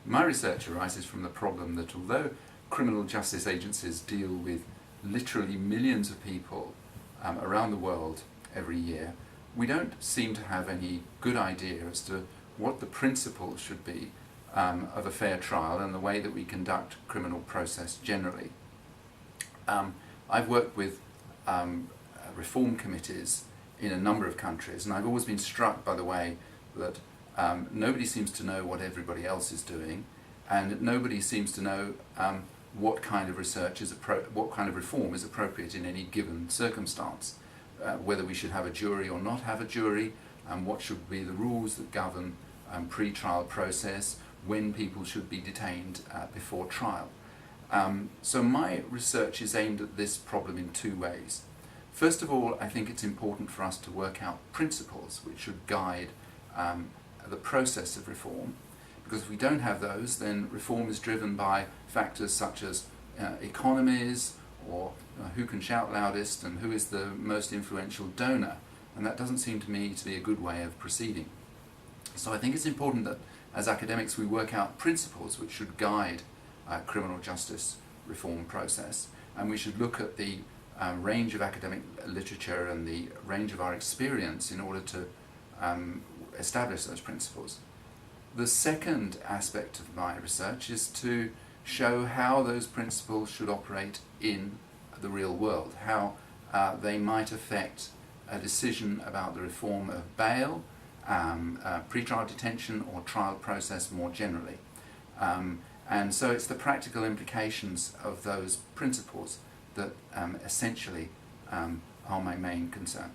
My research arises from the problem that although criminal justice agencies deal with literally millions of people around the world every year, we don't seem to have any good idea as to what the principles should be of a fair trial and the way that we conduct criminal process generally. I've worked with reform committees in a number of countries, and I've always been struck by the way that nobody seems to know what everybody else is doing, and nobody seems to know what kind of research is what kind of reform is appropriate in any given circumstance, whether we should have a jury or not have a jury, and what should be the rules that govern pre-trial process, when people should be detained before trial. So my research is aimed at this problem in two ways. First of all, I think it's important for us to work out principles which should guide the process of reform, because if we don't have those, then reform is driven by factors such as economies, or who can shout loudest and who is the most influential donor, and that doesn't seem to me to be a good way of proceeding. So I think it's important that as academics we work out principles which should guide criminal justice reform process, and we should look at the range of academic literature and the range of our experience in order to establish those principles. The second aspect of my research is to show how those principles should operate in the real world, how they might affect a decision about the reform of bail, pre-trial detention, or trial process more generally. And so it's the practical implications of those principles that essentially are my main concern.